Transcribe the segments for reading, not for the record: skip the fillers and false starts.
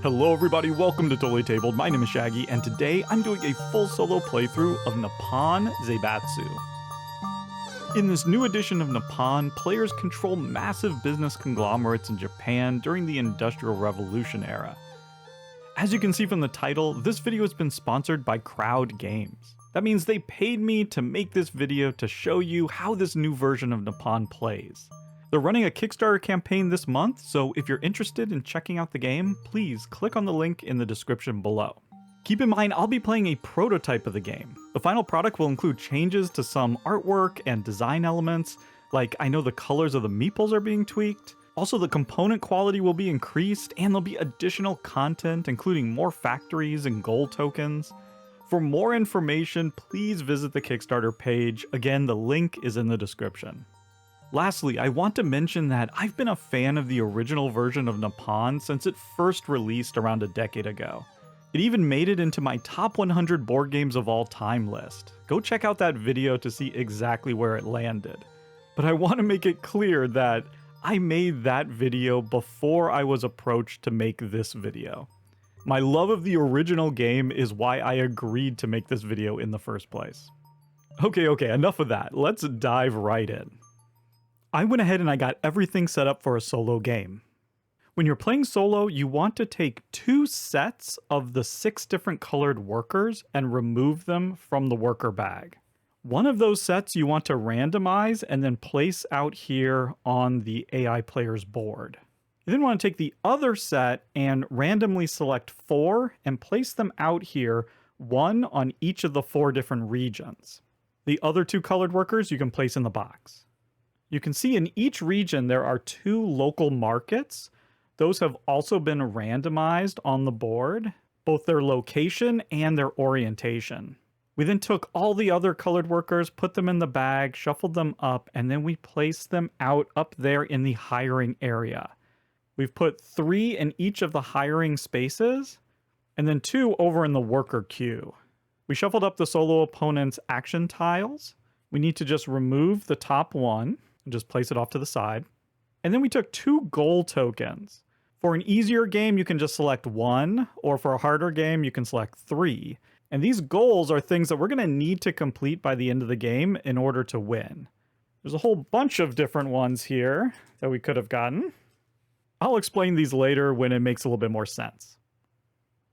Hello everybody, welcome to Totally Tabled. My name is Shaggy, and today I'm doing a full solo playthrough of Nippon Zaibatsu. In this new edition of Nippon, players control massive business conglomerates in Japan during the Industrial Revolution era. As you can see from the title, this video has been sponsored by Crowd Games. That means they paid me to make this video to show you how this new version of Nippon plays. They're running a Kickstarter campaign this month, so if you're interested in checking out the game, please click on the link in the description below. Keep in mind, I'll be playing a prototype of the game. The final product will include changes to some artwork and design elements, like I know the colors of the meeples are being tweaked. Also, the component quality will be increased, and there'll be additional content, including more factories and gold tokens. For more information, please visit the Kickstarter page. Again, the link is in the description. Lastly, I want to mention that I've been a fan of the original version of Nippon since it first released around a decade ago. It even made it into my top 100 board games of all time list. Go check out that video to see exactly where it landed. But I want to make it clear that I made that video before I was approached to make this video. My love of the original game is why I agreed to make this video in the first place. Okay, enough of that. Let's dive right in. I went ahead and I got everything set up for a solo game. When you're playing solo, you want to take 2 sets of the 6 different colored workers and remove them from the worker bag. One of those sets you want to randomize and then place out here on the AI player's board. You then want to take the other set and randomly select 4 and place them out here, 1 on each of the 4 different regions. The other 2 colored workers you can place in the box. You can see in each region there are 2 local markets. Those have also been randomized on the board, both their location and their orientation. We then took all the other colored workers, put them in the bag, shuffled them up, and then we placed them out up there in the hiring area. We've put 3 in each of the hiring spaces, and then 2 over in the worker queue. We shuffled up the solo opponent's action tiles. We need to just remove the top one and just place it off to the side. And then we took 2 gold tokens. For an easier game, you can just select 1, or for a harder game, you can select 3. And these goals are things that we're going to need to complete by the end of the game in order to win. There's a whole bunch of different ones here that we could have gotten. I'll explain these later when it makes a little bit more sense.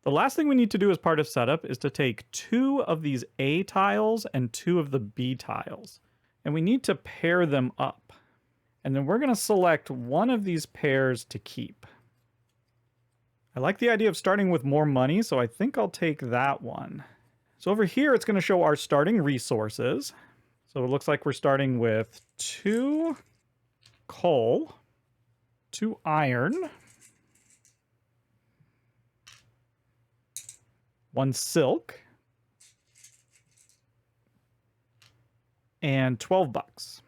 The last thing we need to do as part of setup is to take 2 of these A tiles and 2 of the B tiles. And we need to pair them up. And then we're going to select one of these pairs to keep. I like the idea of starting with more money, so I think I'll take that one. So over here, it's going to show our starting resources. So it looks like we're starting with 2 coal, 2 iron, 1 silk, and 12 bucks.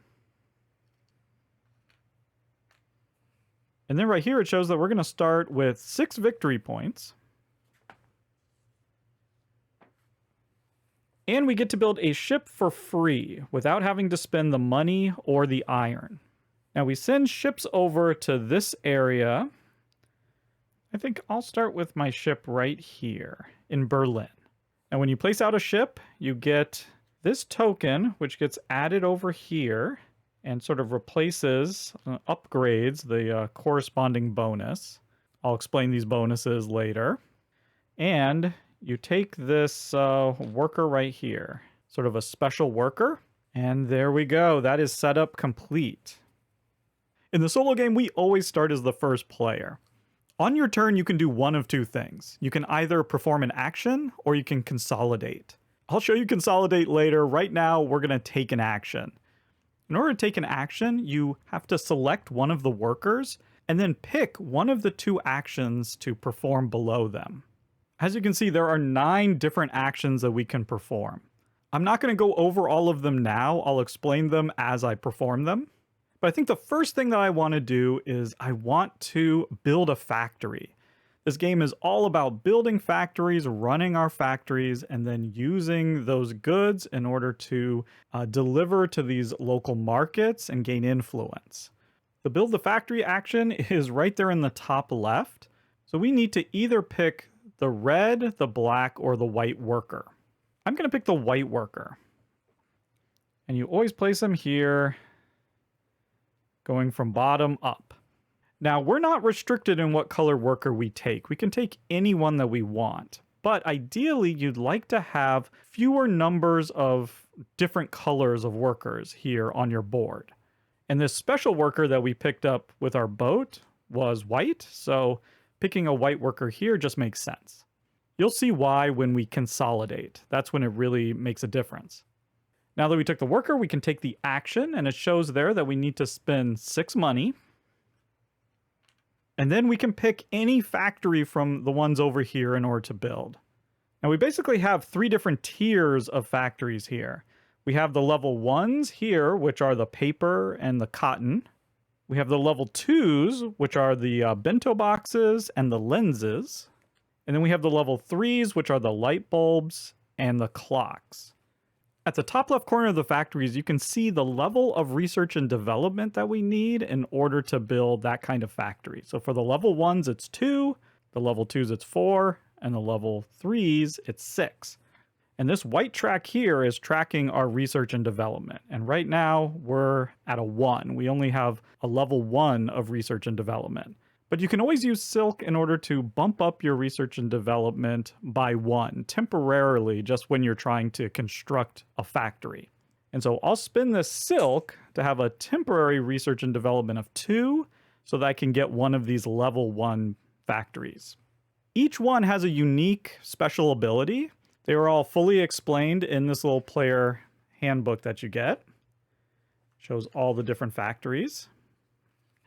And then right here it shows that we're going to start with 6 victory points. And we get to build a ship for free without having to spend the money or the iron. Now we send ships over to this area. I think I'll start with my ship right here in Berlin. And when you place out a ship, you get this token, which gets added over here and sort of replaces, upgrades the corresponding bonus. I'll explain these bonuses later. And you take this worker right here, sort of a special worker. And there we go. That is setup complete. In the solo game, we always start as the first player. On your turn, you can do one of 2 things. You can either perform an action or you can consolidate. I'll show you consolidate later. Right now, we're going to take an action. In order to take an action, you have to select one of the workers and then pick one of the 2 actions to perform below them. As you can see, there are 9 different actions that we can perform. I'm not going to go over all of them now. I'll explain them as I perform them. But I think the first thing that I want to do is I want to build a factory. This game is all about building factories, running our factories, and then using those goods in order to deliver to these local markets and gain influence. The build the factory action is right there in the top left. So we need to either pick the red, the black, or the white worker. I'm going to pick the white worker. And you always place them here, going from bottom up. Now, we're not restricted in what color worker we take. We can take any one that we want. But ideally, you'd like to have fewer numbers of different colors of workers here on your board. And this special worker that we picked up with our boat was white, so picking a white worker here just makes sense. You'll see why when we consolidate. That's when it really makes a difference. Now that we took the worker, we can take the action, and it shows there that we need to spend 6 money. And then we can pick any factory from the ones over here in order to build. Now we basically have 3 different tiers of factories here. We have the level 1s here, which are the paper and the cotton. We have the level 2s, which are the bento boxes and the lenses. And then we have the level 3s, which are the light bulbs and the clocks. At the top left corner of the factories, you can see the level of research and development that we need in order to build that kind of factory. So for the level 1s, it's 2, the level 2s, it's 4, and the level 3s, it's 6. And this white track here is tracking our research and development. And right now, we're at a 1. We only have a level 1 of research and development. But you can always use silk in order to bump up your research and development by 1 temporarily, just when you're trying to construct a factory. And so I'll spin this silk to have a temporary research and development of 2 so that I can get one of these level 1 factories. Each one has a unique special ability. They are all fully explained in this little player handbook that you get. Shows all the different factories.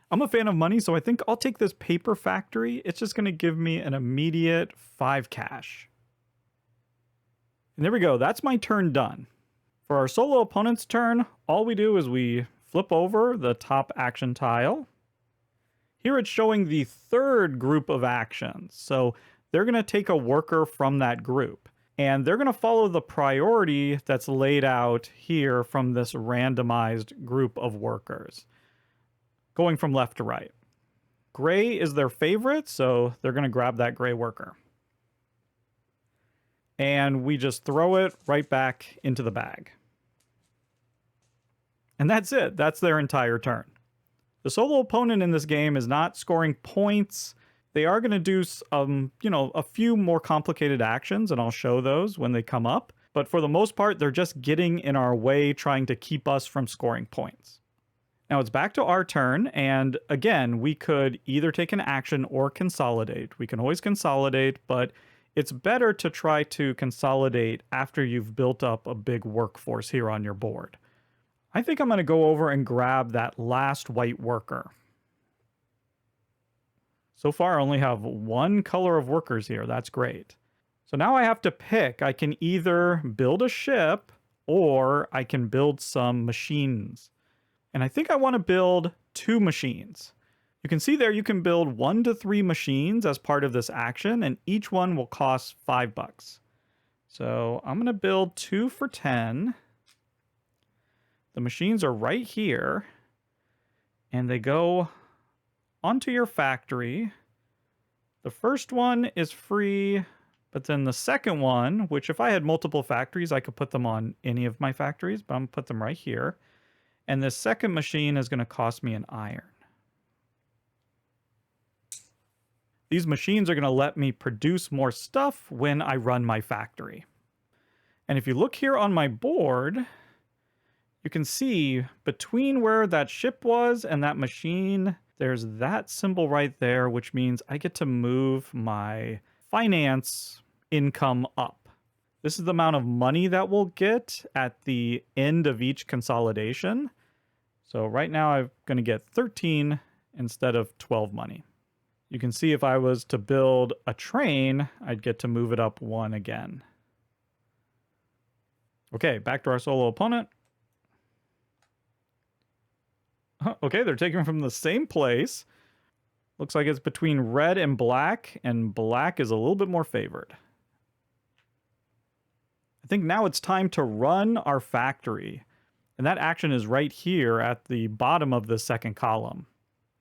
I'm a fan of money, so I think I'll take this paper factory. It's just going to give me an immediate 5 cash. And there we go. That's my turn done. For our solo opponent's turn, all we do is we flip over the top action tile. Here it's showing the 3rd group of actions. So they're going to take a worker from that group. And they're going to follow the priority that's laid out here from this randomized group of workers, going from left to right. Gray is their favorite, so they're going to grab that gray worker. And we just throw it right back into the bag. And that's it. That's their entire turn. The solo opponent in this game is not scoring points. They are going to do a few more complicated actions, and I'll show those when they come up. But for the most part, they're just getting in our way, trying to keep us from scoring points. Now it's back to our turn, and again, we could either take an action or consolidate. We can always consolidate, but it's better to try to consolidate after you've built up a big workforce here on your board. I think I'm going to go over and grab that last white worker. So far, I only have 1 color of workers here. That's great. So now I have to pick. I can either build a ship or I can build some machines. And I think I want to build 2 machines. You can see there you can build 1 to 3 machines as part of this action, and each one will cost $5. So I'm going to build 2 for 10. The machines are right here, and they go onto your factory. The first one is free, but then the second one, which if I had multiple factories, I could put them on any of my factories, but I'm going to put them right here. And this second machine is going to cost me an iron. These machines are going to let me produce more stuff when I run my factory. And if you look here on my board, you can see between where that ship was and that machine, there's that symbol right there, which means I get to move my finance income up. This is the amount of money that we'll get at the end of each consolidation. So right now I'm going to get 13 instead of 12 money. You can see if I was to build a train, I'd get to move it up 1 again. Okay, back to our solo opponent. Okay, they're taking from the same place. Looks like it's between red and black is a little bit more favored. I think now it's time to run our factory. And that action is right here at the bottom of the second column.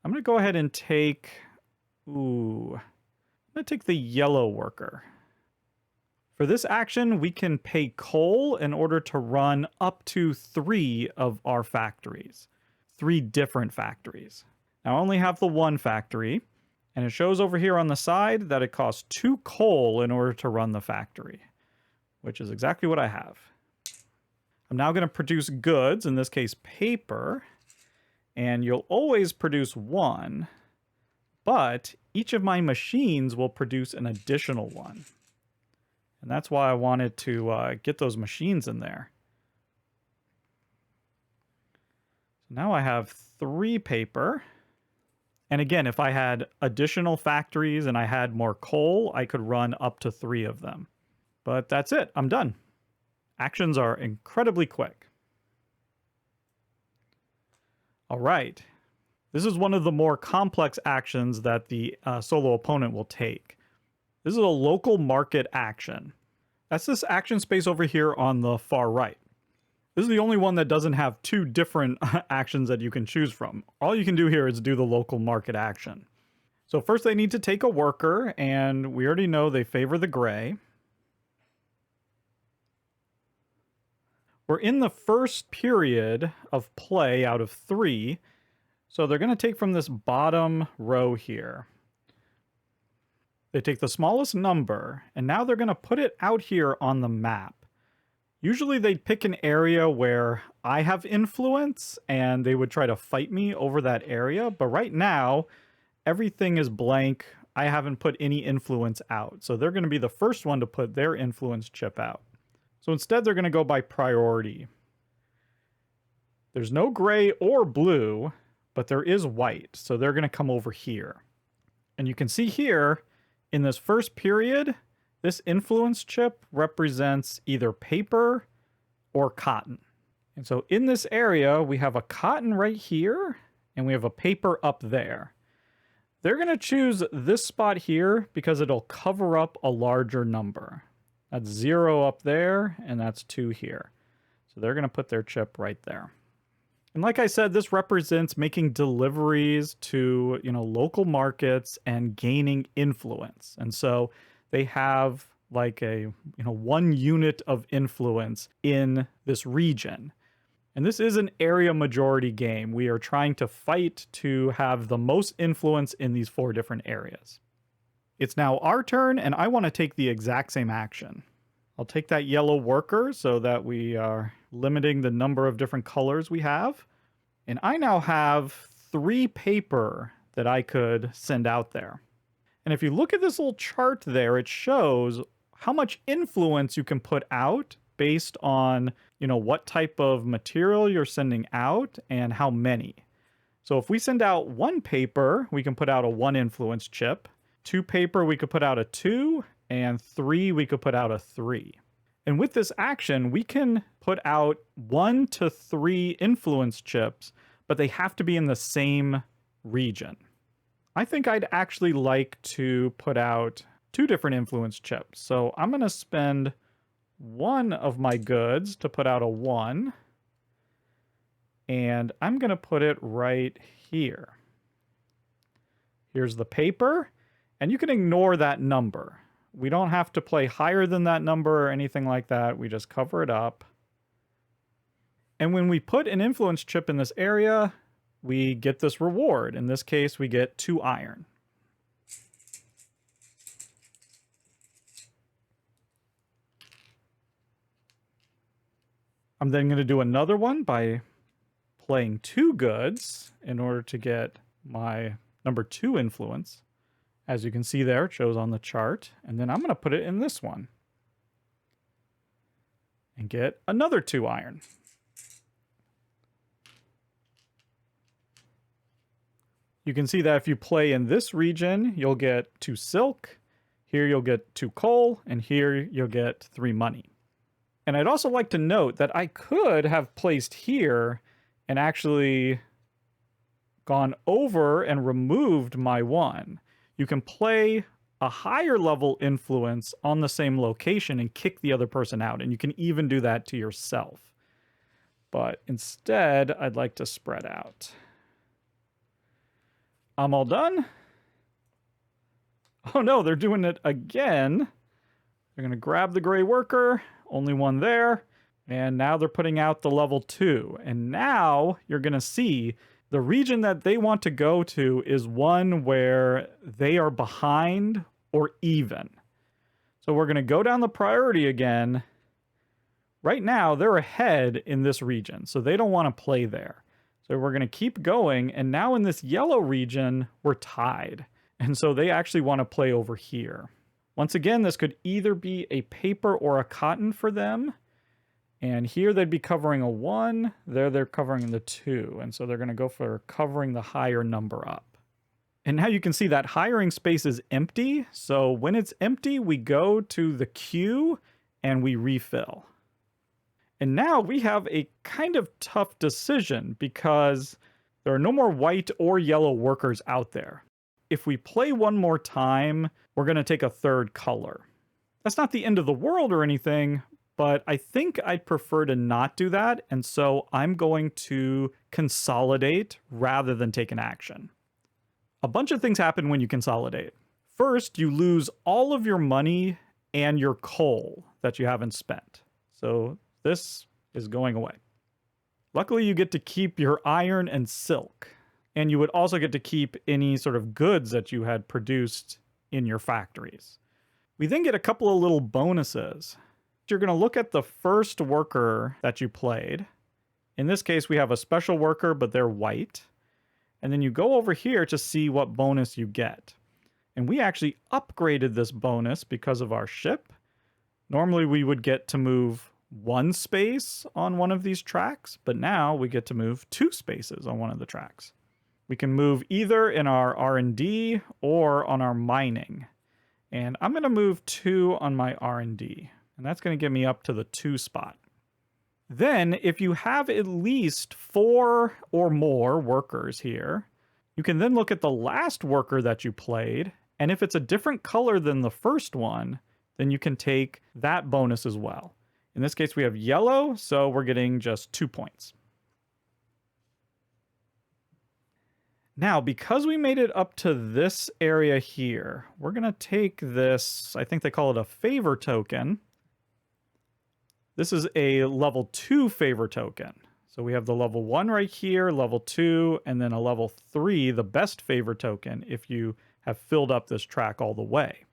I'm going to go ahead and take... I'm going to take the yellow worker. For this action, we can pay coal in order to run up to 3 of our factories. 3 different factories. Now I only have the one factory, and it shows over here on the side that it costs 2 coal in order to run the factory, which is exactly what I have. I'm now going to produce goods, in this case paper, and you'll always produce 1, but each of my machines will produce an additional 1. And that's why I wanted to get those machines in there. So now I have 3 paper. And again, if I had additional factories and I had more coal, I could run up to 3 of them. But that's it. I'm done. Actions are incredibly quick. All right. This is one of the more complex actions that the solo opponent will take. This is a local market action. That's this action space over here on the far right. This is the only one that doesn't have 2 different actions that you can choose from. All you can do here is do the local market action. So first they need to take a worker, and we already know they favor the gray. We're in the first period of play out of 3, so they're going to take from this bottom row here. They take the smallest number, and now they're going to put it out here on the map. Usually they'd pick an area where I have influence, and they would try to fight me over that area, but right now, everything is blank. I haven't put any influence out, so they're going to be the first one to put their influence chip out. So instead, they're going to go by priority. There's no gray or blue, but there is white, so they're going to come over here. And you can see here, in this first period, this influence chip represents either paper or cotton. And so in this area, we have a cotton right here, and we have a paper up there. They're going to choose this spot here because it'll cover up a larger number. That's 0 up there, and that's 2 here. So they're going to put their chip right there. And like I said, this represents making deliveries to, local markets and gaining influence. And so they have like a, 1 unit of influence in this region. And this is an area majority game. We are trying to fight to have the most influence in these 4 different areas. It's now our turn, and I want to take the exact same action. I'll take that yellow worker so that we are limiting the number of different colors we have. And I now have 3 paper that I could send out there. And if you look at this little chart there, it shows how much influence you can put out based on, what type of material you're sending out and how many. So if we send out 1 paper, we can put out a 1 influence chip. 2 paper, we could put out a 2, and 3, we could put out a 3. And with this action, we can put out 1 to 3 influence chips, but they have to be in the same region. I think I'd actually like to put out 2 different influence chips. So I'm going to spend 1 of my goods to put out a 1, and I'm going to put it right here. Here's the paper. And you can ignore that number. We don't have to play higher than that number or anything like that. We just cover it up. And when we put an influence chip in this area, we get this reward. In this case, we get 2 iron. I'm then going to do another one by playing 2 goods in order to get my number 2 influence. As you can see there, it shows on the chart. And then I'm going to put it in this one. And get another 2 iron. You can see that if you play in this region, you'll get 2 silk. Here you'll get 2 coal. And here you'll get 3 money. And I'd also like to note that I could have placed here and actually gone over and removed my 1. You can play a higher level influence on the same location and kick the other person out. And you can even do that to yourself. But instead, I'd like to spread out. I'm all done. Oh no, they're doing it again. They're going to grab the gray worker, only one there, and now they're putting out the level 2. And now you're going to see the region that they want to go to is one where they are behind or even. So we're going to go down the priority again. Right now, they're ahead in this region, so they don't want to play there. So we're going to keep going, and now in this yellow region, we're tied. And so they actually want to play over here. Once again, this could either be a paper or a cotton for them. And here they'd be covering a 1. There they're covering the 2. And so they're going to go for covering the higher number up. And now you can see that hiring space is empty. So when it's empty, we go to the queue and we refill. And now we have a kind of tough decision because there are no more white or yellow workers out there. If we play one more time, we're going to take a third color. That's not the end of the world or anything, but I think I'd prefer to not do that. And so I'm going to consolidate rather than take an action. A bunch of things happen when you consolidate. First, you lose all of your money and your coal that you haven't spent. So this is going away. Luckily, you get to keep your iron and silk, and you would also get to keep any sort of goods that you had produced in your factories. We then get a couple of little bonuses. You're going to look at the first worker that you played. In this case, we have a special worker, but they're white. And then you go over here to see what bonus you get. And we actually upgraded this bonus because of our ship. Normally, we would get to move 1 space on one of these tracks, but now we get to move 2 spaces on one of the tracks. We can move either in our R&D or on our mining. And I'm going to move 2 on my R&D, and that's going to get me up to the 2 spot. Then, if you have at least 4 or more workers here, you can then look at the last worker that you played, and if it's a different color than the first one, then you can take that bonus as well. In this case, we have yellow, so we're getting just 2 points. Now, because we made it up to this area here, we're going to take this, I think they call it a favor token. This is a level 2 favor token. So we have the level 1 right here, level 2, and then a level 3, the best favor token, if you have filled up this track all the way.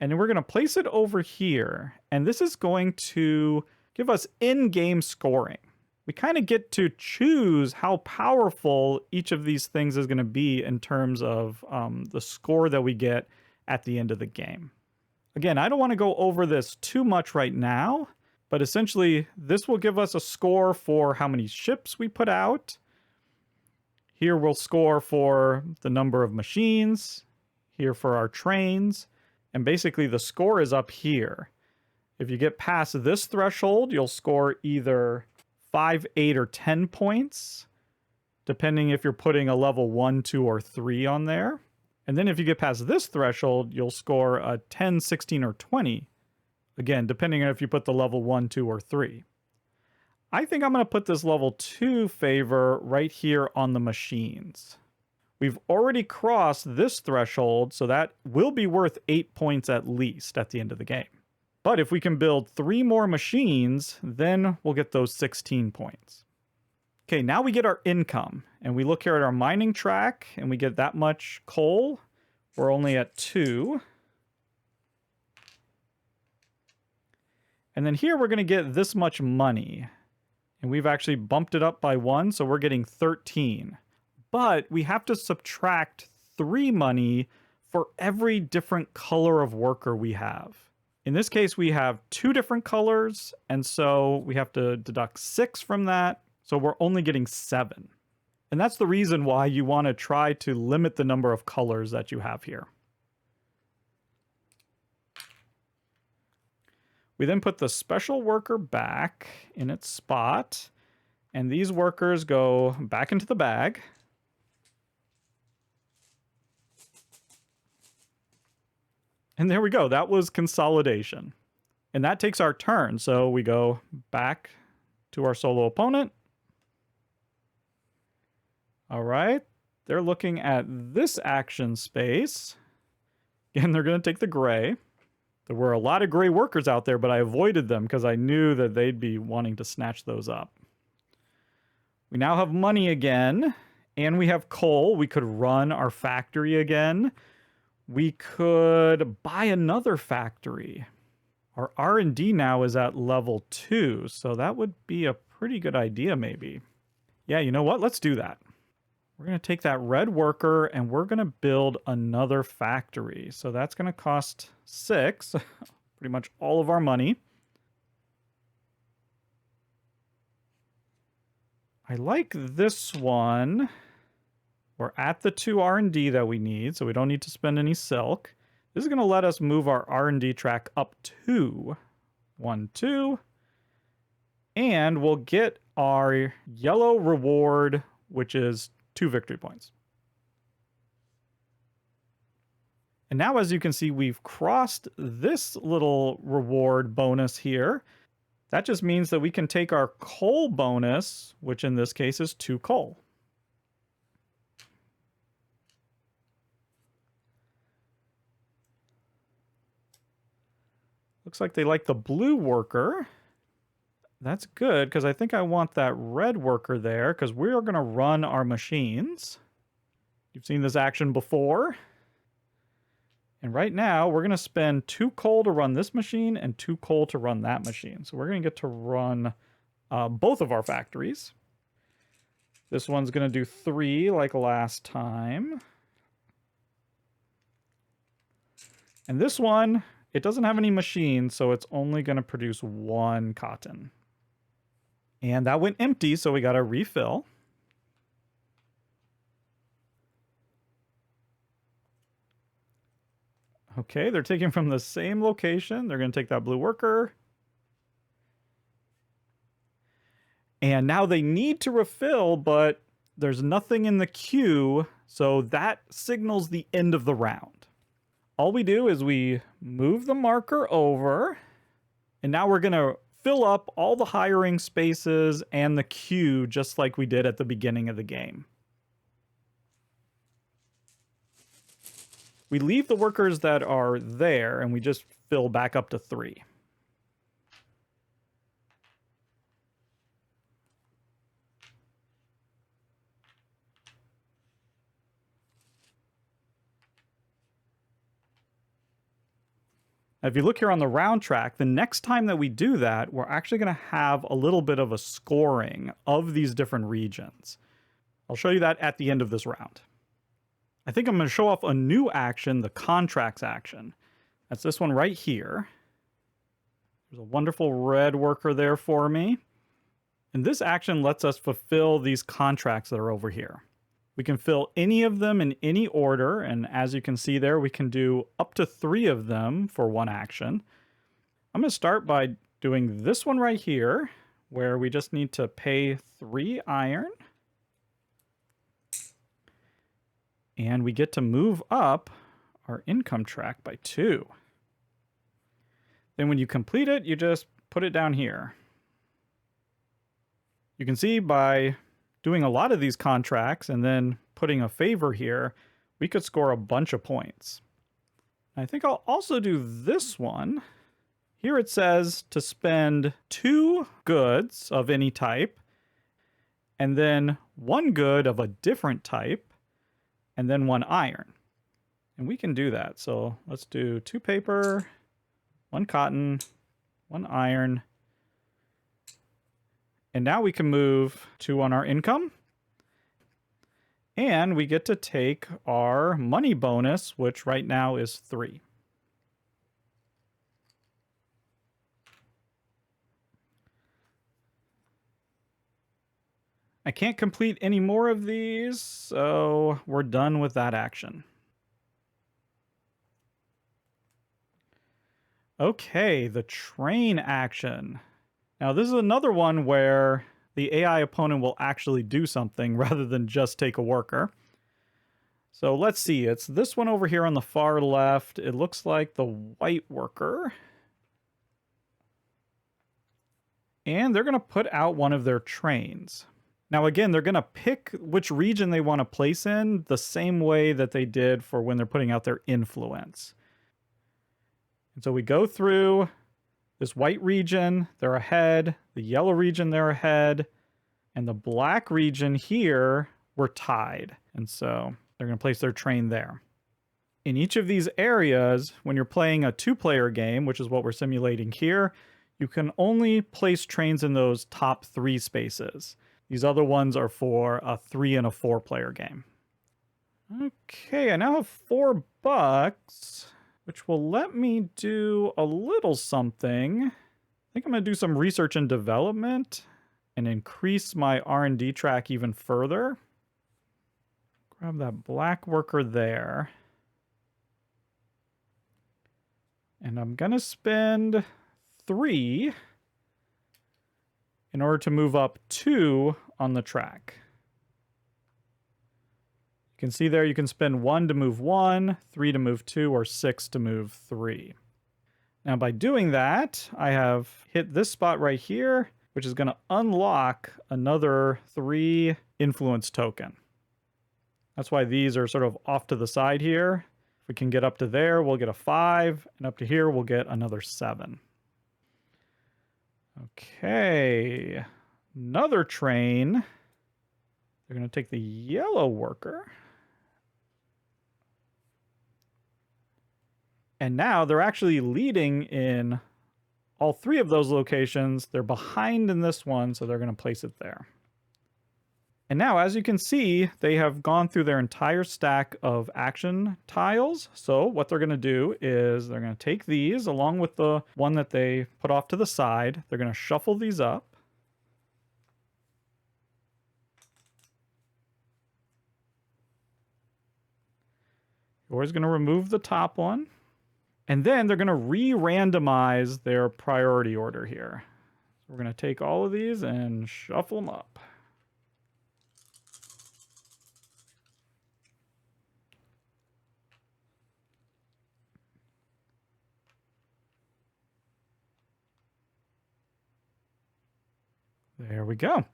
And then we're going to place it over here, and this is going to give us in-game scoring. We kind of get to choose how powerful each of these things is going to be in terms of the score that we get at the end of the game. Again, I don't want to go over this too much right now, but essentially this will give us a score for how many ships we put out. Here we'll score for the number of machines, here for our trains, and basically the score is up here. If you get past this threshold, you'll score either 5, 8, or 10 points, depending if you're putting a level 1, 2, or 3 on there. And then if you get past this threshold, you'll score a 10, 16, or 20. Again, depending on if you put the level 1, 2, or 3. I think I'm going to put this level 2 favor right here on the machines. We've already crossed this threshold, so that will be worth 8 points at least at the end of the game. But if we can build 3 more machines, then we'll get those 16 points. Okay, now we get our income, and we look here at our mining track, and we get that much coal. We're only at 2. And then here we're going to get this much money. And we've actually bumped it up by 1, so we're getting 13. But we have to subtract 3 money for every different color of worker we have. In this case, we have 2 different colors, and so we have to deduct 6 from that, so we're only getting 7. And that's the reason why you want to try to limit the number of colors that you have here. We then put the special worker back in its spot, and these workers go back into the bag. And there we go. That was consolidation. And that takes our turn. So we go back to our solo opponent. All right. They're looking at this action space. Again, they're going to take the gray. There were a lot of gray workers out there, but I avoided them because I knew that they'd be wanting to snatch those up. We now have money again, and we have coal. We could run our factory again. We could buy another factory. Our R&D now is at level 2, so that would be a pretty good idea maybe. Yeah, you know what? Let's do that. We're going to take that red worker and we're going to build another factory. So that's going to cost 6, pretty much all of our money. I like this one. We're at the 2 R&D that we need, so we don't need to spend any silk. This is going to let us move our R&D track up to 1, 2. And we'll get our yellow reward, which is 2 victory points. And now, as you can see, we've crossed this little reward bonus here. That just means that we can take our coal bonus, which in this case is 2 coal. Looks like they like the blue worker. That's good, because I think I want that red worker there, because we are going to run our machines. You've seen this action before. And right now, we're going to spend 2 coal to run this machine and 2 coal to run that machine. So we're going to get to run both of our factories. This one's going to do 3 like last time. And this one, it doesn't have any machines, so it's only going to produce 1 cotton. And that went empty, so we got to refill. Okay, they're taking from the same location. They're going to take that blue worker. And now they need to refill, but there's nothing in the queue, so that signals the end of the round. All we do is we move the marker over, and now we're going to fill up all the hiring spaces and the queue just like we did at the beginning of the game. We leave the workers that are there and we just fill back up to 3. Now, if you look here on the round track, the next time that we do that, we're actually going to have a little bit of a scoring of these different regions. I'll show you that at the end of this round. I think I'm going to show off a new action, the contracts action. That's this one right here. There's a wonderful red worker there for me. And this action lets us fulfill these contracts that are over here. We can fill any of them in any order, and as you can see there, we can do up to 3 of them for 1 action. I'm going to start by doing this one right here, where we just need to pay 3 iron. And we get to move up our income track by 2. Then when you complete it, you just put it down here. You can see by doing a lot of these contracts and then putting a favor here, we could score a bunch of points. I think I'll also do this one. Here it says to spend 2 goods of any type, and then 1 good of a different type, and then 1 iron. And we can do that. So let's do 2 paper, 1 cotton, 1 iron. And now we can move 2 on our income. And we get to take our money bonus, which right now is 3. I can't complete any more of these, so we're done with that action. Okay, the train action. Now this is another one where the AI opponent will actually do something rather than just take a worker. So let's see, it's this one over here on the far left. It looks like the white worker. And they're going to put out one of their trains. Now again, they're going to pick which region they want to place in the same way that they did for when they're putting out their influence. And so we go through this white region, they're ahead. The yellow region, they're ahead. And the black region here, we're tied. And so they're going to place their train there. In each of these areas, when you're playing a 2-player game, which is what we're simulating here, you can only place trains in those top 3 spaces. These other ones are for a 3 and a 4-player game. Okay, I now have $4, which will let me do a little something. I think I'm going to do some research and development and increase my R&D track even further. Grab that black worker there. And I'm going to spend 3 in order to move up 2 on the track. You can see there you can spend 1 to move 1, 3 to move 2, or 6 to move 3. Now by doing that, I have hit this spot right here, which is going to unlock another 3 influence token. That's why these are sort of off to the side here. If we can get up to there, we'll get a 5, and up to here, we'll get another 7. Okay, another train. They're going to take the yellow worker. And now they're actually leading in all 3 of those locations. They're behind in this one, so they're going to place it there. And now, as you can see, they have gone through their entire stack of action tiles. So what they're going to do is they're going to take these along with the one that they put off to the side. They're going to shuffle these up. You're always going to remove the top one. And then they're going to re-randomize their priority order here. So we're going to take all of these and shuffle them up. There we go.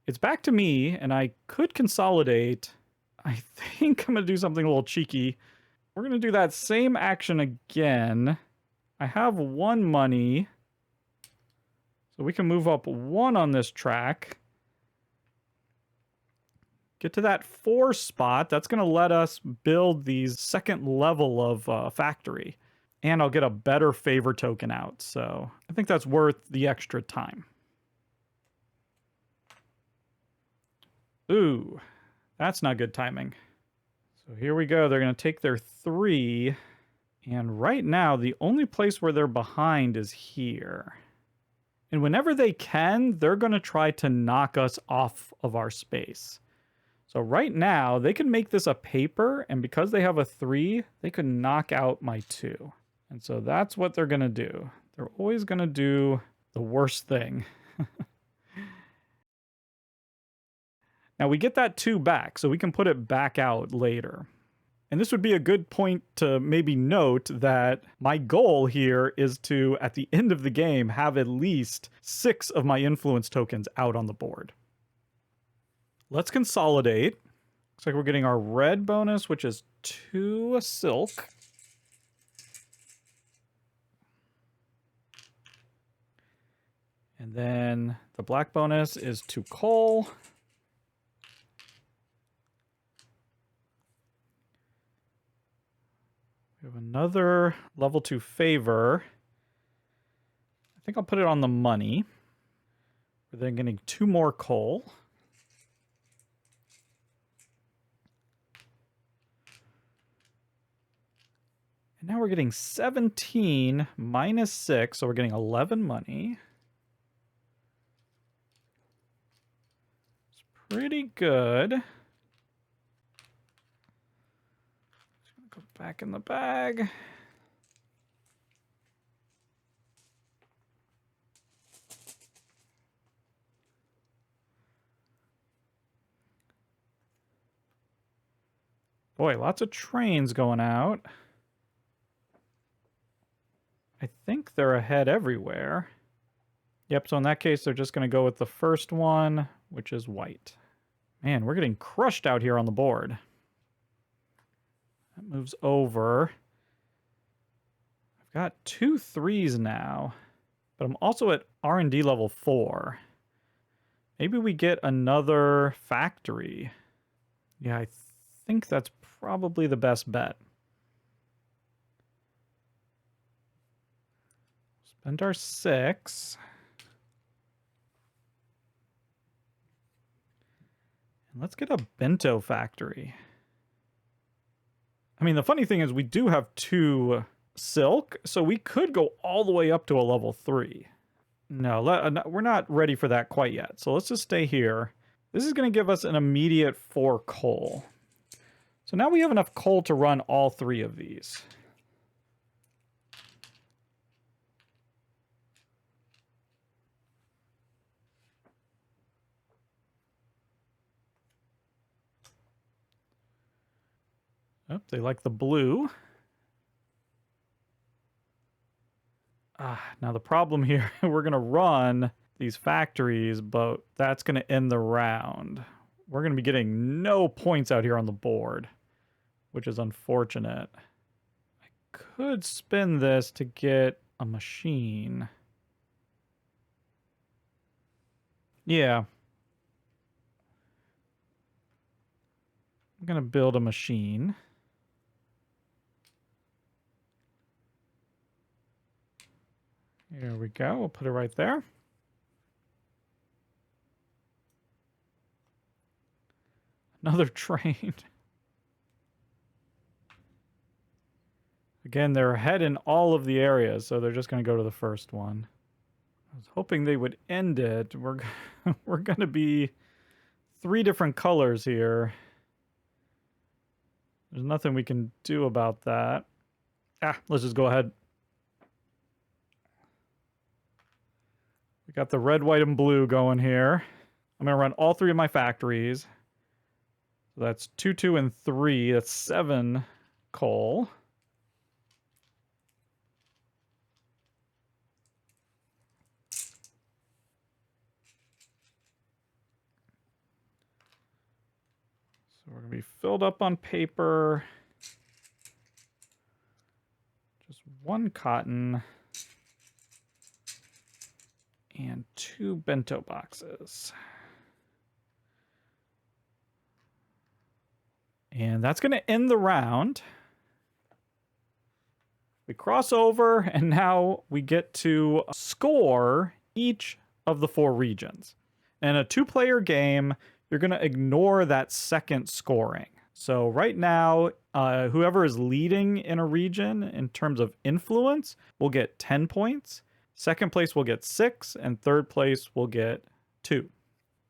It's back to me, and I could consolidate. I think I'm going to do something a little cheeky. We're going to do that same action again. I have 1 money. So we can move up 1 on this track. Get to that 4 spot. That's going to let us build these second level of factory. And I'll get a better favor token out. So I think that's worth the extra time. Ooh, that's not good timing. So here we go. They're going to take their 3. And right now, the only place where they're behind is here. And whenever they can, they're going to try to knock us off of our space. So right now, they can make this a paper. And because they have a 3, they can knock out my 2. And so that's what they're going to do. They're always going to do the worst thing. Now we get that 2 back, so we can put it back out later. And this would be a good point to maybe note that my goal here is to, at the end of the game, have at least 6 of my influence tokens out on the board. Let's consolidate. Looks like we're getting our red bonus, which is 2 silk. And then the black bonus is 2 coal. We have another level 2 favor. I think I'll put it on the money. We're then getting 2 more coal. And now we're getting 17 minus 6, so we're getting 11 money. It's pretty good. Go back in the bag. Boy, lots of trains going out. I think they're ahead everywhere. Yep, so in that case, they're just going to go with the first one, which is white. Man, we're getting crushed out here on the board. That moves over. I've Got 2 3s now, but I'm also at R&D level 4. Maybe we get another factory. Yeah, I think that's probably the best bet. Spend our 6. And let's get a bento factory. I mean, the funny thing is we do have 2 silk, so we could go all the way up to a level 3. No, we're not ready for that quite yet. So let's just stay here. This is going to give us an immediate 4 coal. So now we have enough coal to run all 3 of these. Oh, they like the blue. Now the problem here, we're going to run these factories, but that's going to end the round. We're going to be getting no points out here on the board, which is unfortunate. I could spin this to get a machine. Yeah. I'm going to build a machine. Here we go. We'll put it right there. Another train. Again, they're ahead in all of the areas, so they're just going to go to the first one. I was hoping they would end it. We're going to be 3 different colors here. There's nothing we can do about that. Let's just go ahead. We got the red, white, and blue going here. I'm going to run all 3 of my factories. So that's 2, 2, and 3. That's 7 coal. So we're going to be filled up on paper. Just 1 cotton. And 2 bento boxes. And that's going to end the round. We cross over, and now we get to score each of the 4 regions. In a 2-player game, you're going to ignore that second scoring. So right now, whoever is leading in a region in terms of influence will get 10 points. Second place will get 6, and third place will get 2.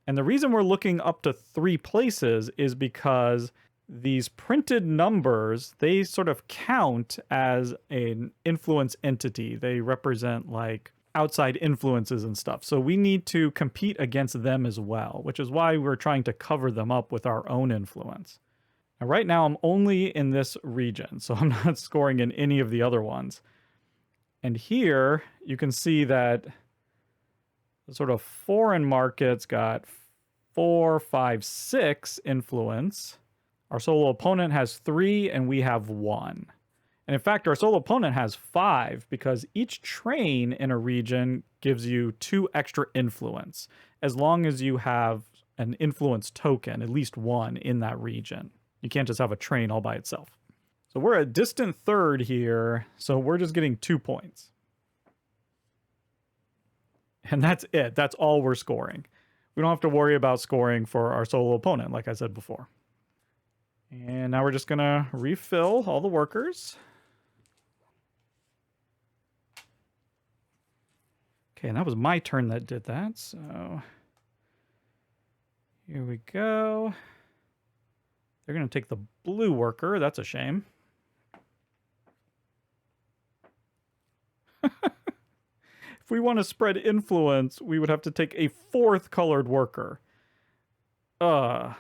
And the reason we're looking up to 3 places is because these printed numbers, they sort of count as an influence entity. They represent like outside influences and stuff. So we need to compete against them as well, which is why we're trying to cover them up with our own influence. Now, right now, I'm only in this region, so I'm not scoring in any of the other ones. And here, you can see that the sort of foreign markets got 4, 5, 6 influence. Our solo opponent has 3, and we have 1. And in fact, our solo opponent has 5, because each train in a region gives you 2 extra influence, as long as you have an influence token, at least 1, in that region. You can't just have a train all by itself. So we're a distant third here, so we're just getting 2 points. And that's it. That's all we're scoring. We don't have to worry about scoring for our solo opponent, like I said before. And now we're just going to refill all the workers. Okay, and that was my turn that did that, so here we go. They're going to take the blue worker. That's a shame. If we want to spread influence, we would have to take a 4th colored worker. I'm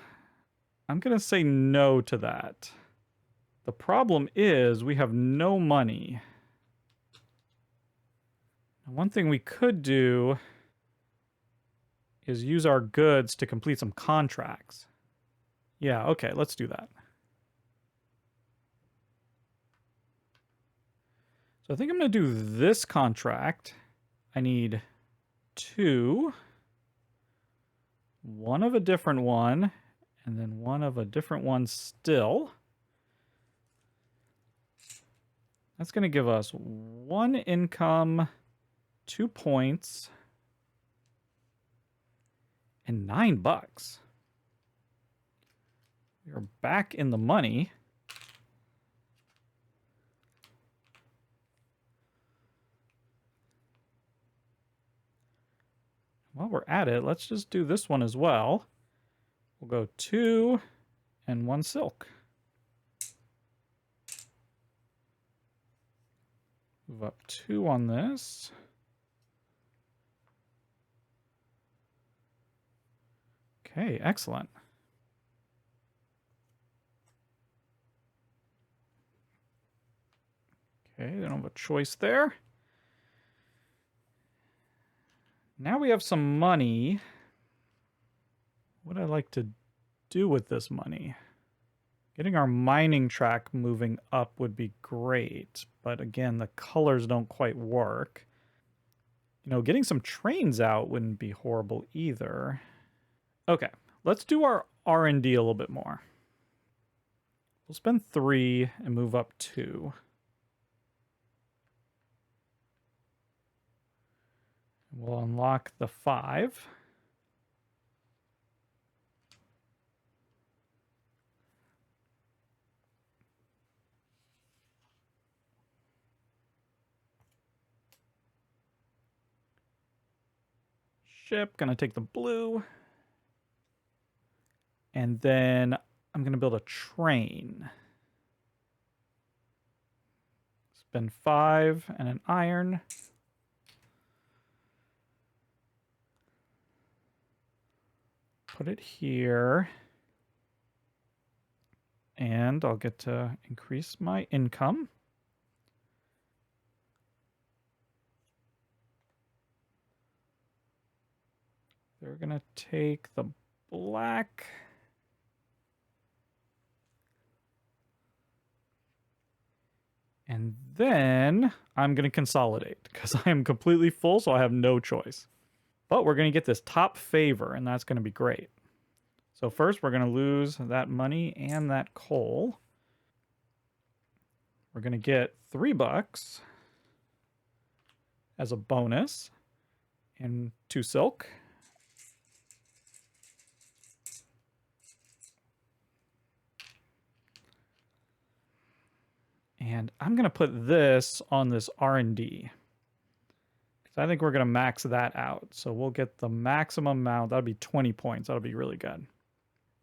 going to say no to that. The problem is we have no money. One thing we could do is use our goods to complete some contracts. Yeah, okay, let's do that. So I think I'm going to do this contract. I need 2. One of a different one, and then one of a different one still. That's going to give us 1 income, 2 points, and $9. We're back in the money. While we're at it, let's just do this one as well. We'll go 2 and 1 silk. Move up 2 on this. Okay, excellent. Okay, they don't have a choice there. Now we have some money. What I'd like to do with this money? Getting our mining track moving up would be great, but again, the colors don't quite work. You know, getting some trains out wouldn't be horrible either. Okay, let's do our R&D a little bit more. We'll spend 3 and move up 2. We'll unlock the 5. Ship, gonna take the blue. And then I'm gonna build a train. Spend 5 and an iron. Put it here. And I'll get to increase my income. They're gonna take the black. And then I'm going to consolidate because I am completely full, so I have no choice. But we're going to get this top favor, and that's going to be great. So first, we're going to lose that money and that coal. We're going to get $3 as a bonus and 2 silk. And I'm going to put this on this R&D. Because I think we're going to max that out. So we'll get the maximum amount. That'll be 20 points. That'll be really good.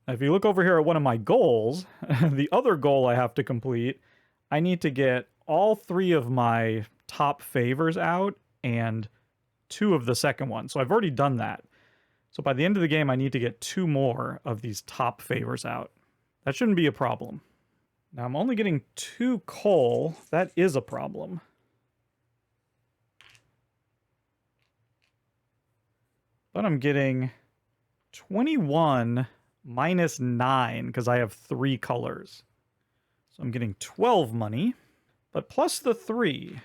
Now, if you look over here at one of my goals, the other goal I have to complete, I need to get all 3 of my top favors out and 2 of the second one. So I've already done that. So by the end of the game, I need to get 2 more of these top favors out. That shouldn't be a problem. Now I'm only getting 2 coal. That is a problem. But I'm getting 21 minus 9 because I have 3 colors. So I'm getting 12 money, but plus the 3.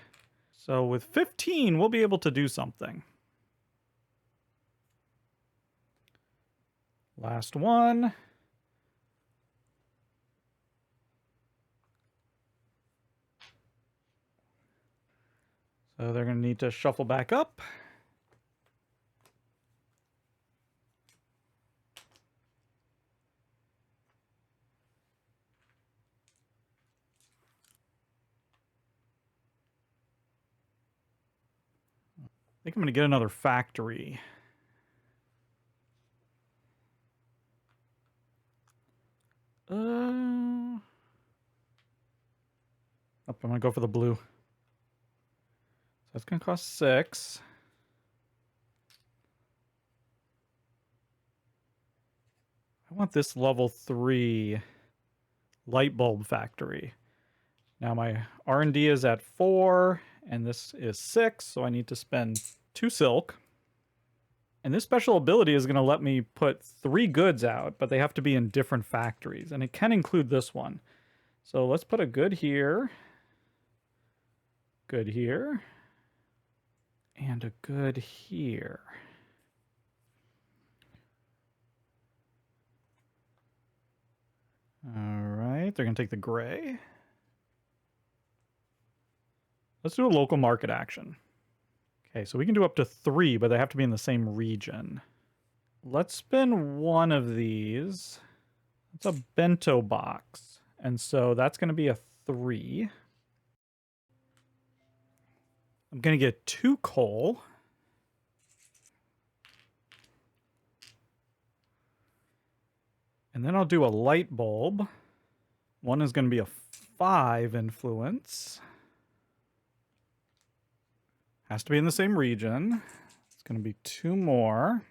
So with 15, we'll be able to do something. Last one. So they're going to need to shuffle back up. I think I'm going to get another factory. I'm going to go for the blue. So that's going to cost 6. I want this level 3 light bulb factory. Now my R&D is at 4, and this is 6, so I need to spend 2 silk. And this special ability is going to let me put 3 goods out, but they have to be in different factories, and it can include this one. So let's put a good here. good here. And a good here. All right, they're going to take the gray. Let's do a local market action. Okay, so we can do up to 3, but they have to be in the same region. Let's spin one of these. It's a bento box. And so that's going to be a 3. I'm going to get 2 coal. And then I'll do a light bulb. One is going to be a 5 influence. Has to be in the same region. It's going to be 2 more.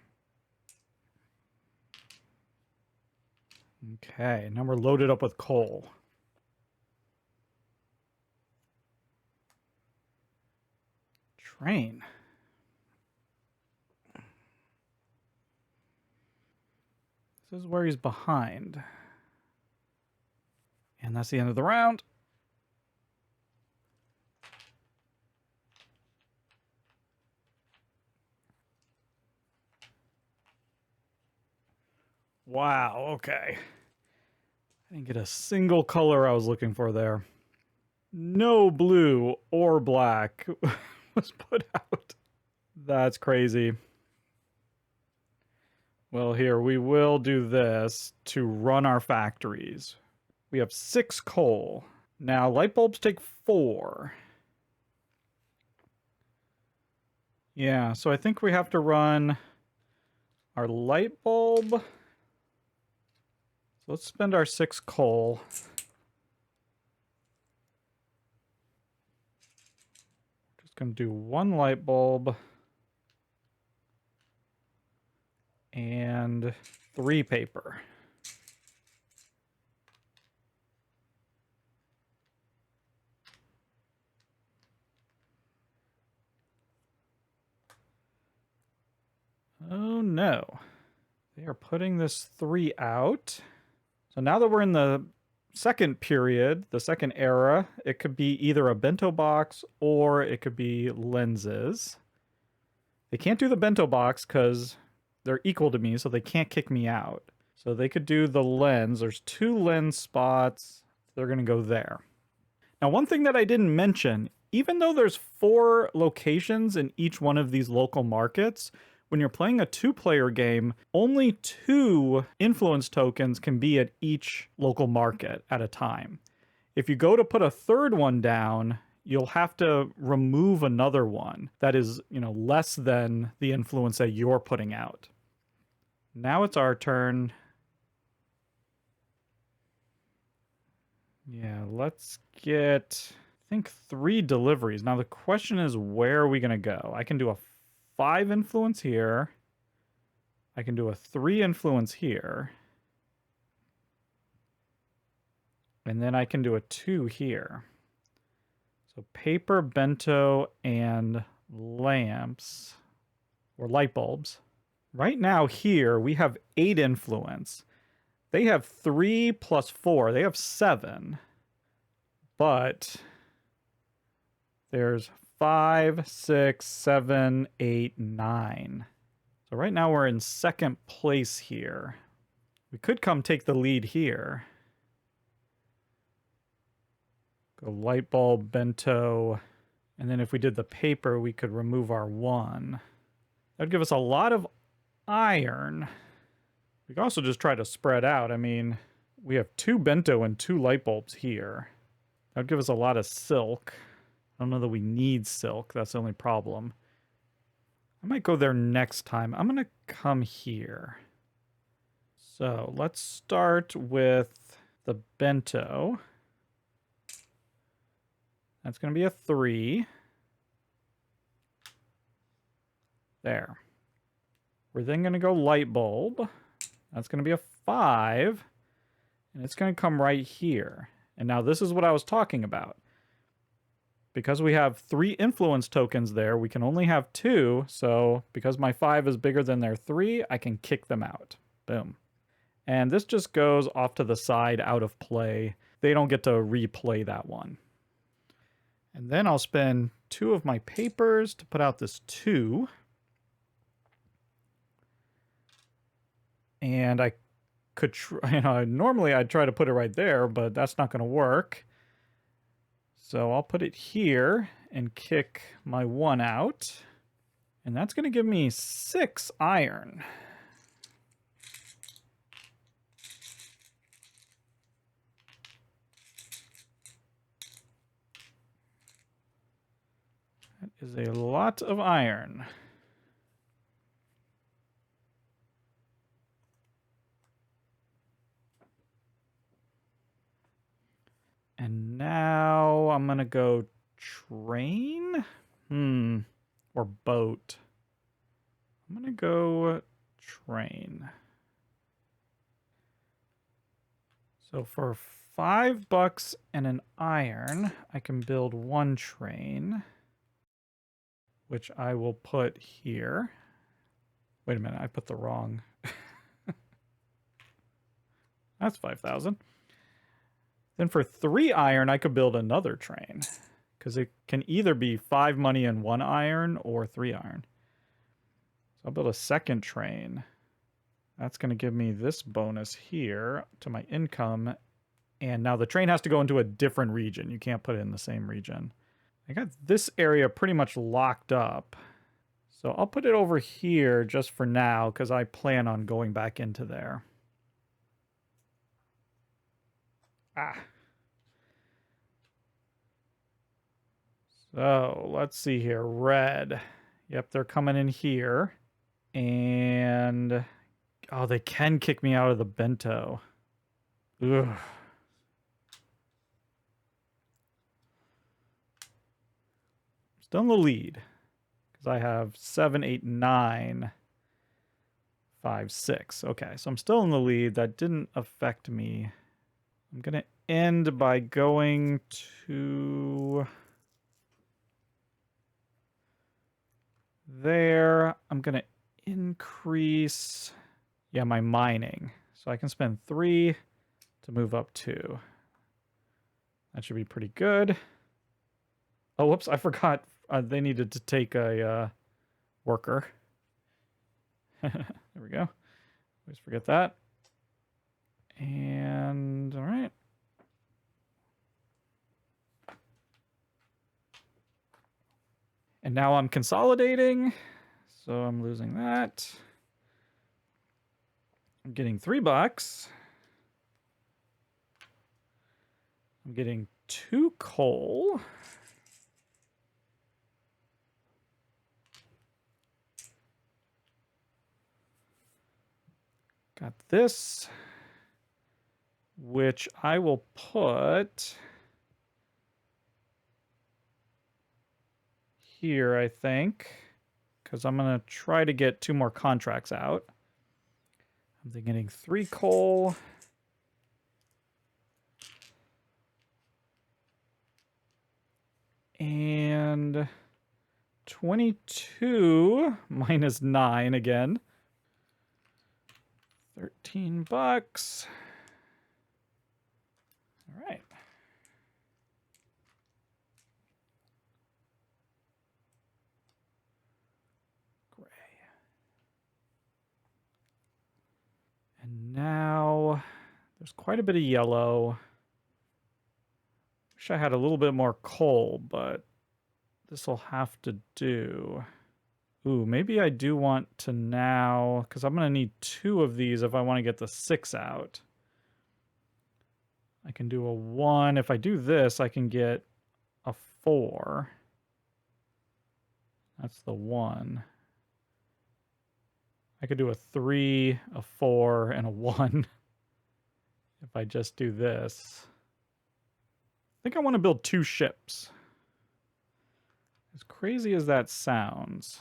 Okay, now we're loaded up with coal. Train. This is where he's behind. And that's the end of the round. Wow, okay. I didn't get a single color I was looking for there. No blue or black was put out. That's crazy. Well, here, we will do this to run our factories. We have 6 coal. Now, light bulbs take 4. Yeah, so I think we have to run our light bulb. So let's spend our 6 coal. Just going to do 1 light bulb. And 3 paper. Oh no. They are putting this 3 out. So now that we're in the second period, the second era, it could be either a bento box or it could be lenses. They can't do the bento box because they're equal to me, so they can't kick me out. So they could do the lens. There's 2 lens spots. They're going to go there. Now, one thing that I didn't mention, even though there's 4 locations in each one of these local markets, when you're playing a 2-player game, only 2 influence tokens can be at each local market at a time. If you go to put a 3rd one down, you'll have to remove another one that is, less than the influence that you're putting out. Now it's our turn. Yeah, let's get, I think, 3 deliveries. Now the question is, where are we going to go? I can do a 5 influence here. I can do a 3 influence here. And then I can do a 2 here. So paper, bento, and lamps, or light bulbs. Right now here, we have 8 influence. They have 3 plus 4. They have 7. But there's 5, 6, 7, 8, 9. So right now we're in 2nd place here. We could come take the lead here. Go light bulb, bento, and then if we did the paper, we could remove our 1. That would give us a lot of iron. We could also just try to spread out. I mean, we have 2 bento and 2 light bulbs here. That would give us a lot of silk. I don't know that we need silk. That's the only problem. I might go there next time. I'm going to come here. So let's start with the bento. That's going to be a 3. There. We're then going to go light bulb. That's going to be a 5. And it's going to come right here. And now this is what I was talking about. Because we have 3 influence tokens there, we can only have 2. So because my 5 is bigger than their 3, I can kick them out. Boom. And this just goes off to the side out of play. They don't get to replay that one. And then I'll spend 2 of my papers to put out this 2. And I could, normally I'd try to put it right there, but that's not going to work. So I'll put it here and kick my 1 out. And that's going to give me 6 iron. That is a lot of iron. And now I'm going to go train? Or boat. I'm going to go train. So for $5 and an iron, I can build 1 train, which I will put here. Wait a minute, I put the wrong. That's 5,000. Then for 3 iron, I could build another train, because it can either be 5 money and 1 iron or 3 iron. So I'll build a second train. That's going to give me this bonus here to my income. And now the train has to go into a different region. You can't put it in the same region. I got this area pretty much locked up. So I'll put it over here just for now, because I plan on going back into there. So let's see here. Red. Yep, they're coming in here. And oh, they can kick me out of the bento. Ugh. Still in the lead, because I have 7, 8, 9, 5, 6. Okay, so I'm still in the lead. That didn't affect me. I'm going to end by going to there. I'm going to increase, my mining. So I can spend 3 to move up 2. That should be pretty good. Oh, whoops, I forgot they needed to take a worker. There we go. Always forget that. And, all right. And now I'm consolidating, so I'm losing that. I'm getting $3. I'm getting 2 coal. Got this, which I will put here, I think, because I'm going to try to get 2 more contracts out. I'm getting 3 coal. And 22 minus 9 again. $13. All right. Gray. And now there's quite a bit of yellow. Wish I had a little bit more coal, but this will have to do. Ooh, maybe I do want to now, because I'm going to need 2 of these if I want to get the 6 out. I can do a 1. If I do this, I can get a 4. That's the 1. I could do a 3, a 4, and a 1 if I just do this. I think I want to build 2 ships. As crazy as that sounds.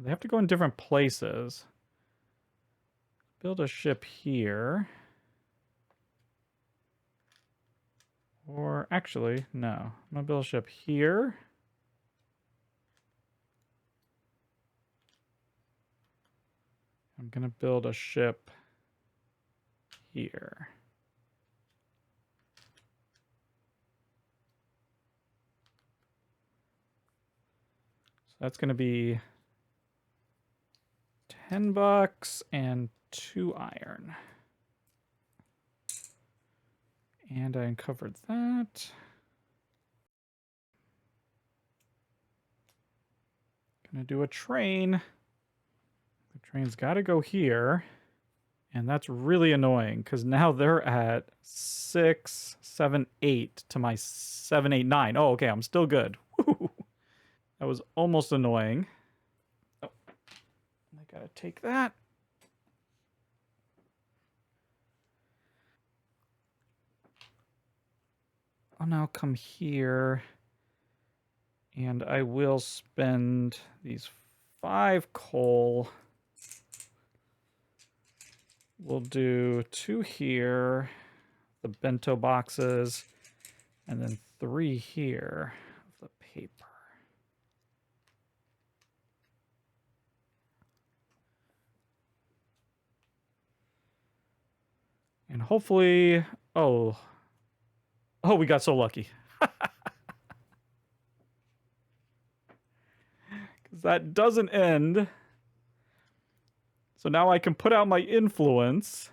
They have to go in different places. Build a ship here. Or actually, no. I'm going to build a ship here. I'm going to build a ship here. that's going to be 10 bucks and 2 iron. And I uncovered that. Gonna do a train. The train's got to go here. And that's really annoying because now they're at 6, 7, 8 to my 7, 8, 9. Oh, okay, I'm still good. Woo. That was almost annoying. Oh, I gotta take that. I'll now come here. And I will spend these 5 coal. We'll do 2 here, the bento boxes, and then 3 here of the paper. And hopefully, oh, we got so lucky. Because that doesn't end. So now I can put out my influence.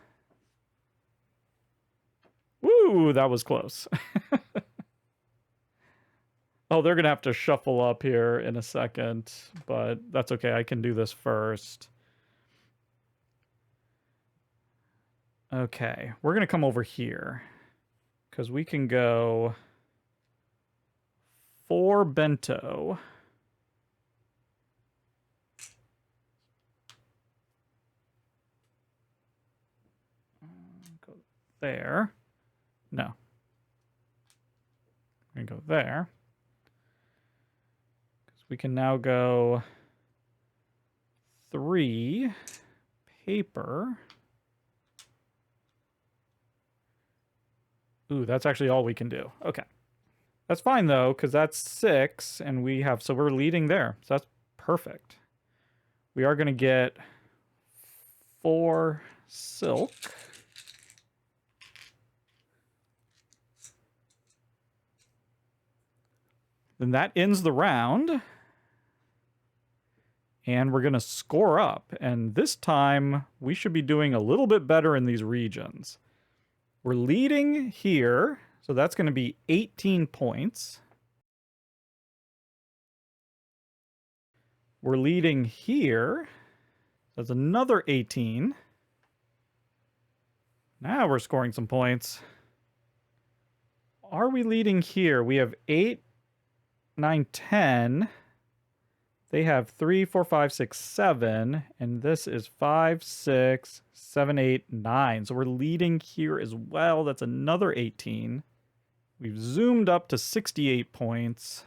Woo, that was close. Oh, they're going to have to shuffle up here in a second, but that's okay. I can do this first. Okay, we're going to come over here because we can go 4 bento. Go there. No. I'm going to go there. Because we can now go 3 paper. Ooh, that's actually all we can do. Okay. That's fine, though, because that's 6, and we have... So we're leading there. So that's perfect. We are going to get 4 silk. Then that ends the round. And we're going to score up. And this time, we should be doing a little bit better in these regions. We're leading here, so that's going to be 18 points. We're leading here. That's another 18. Now we're scoring some points. Are we leading here? We have 8, 9, 10. They have 3, 4, 5, 6, 7. And this is 5, 6, 7, 8, 9. So we're leading here as well. That's another 18. We've zoomed up to 68 points.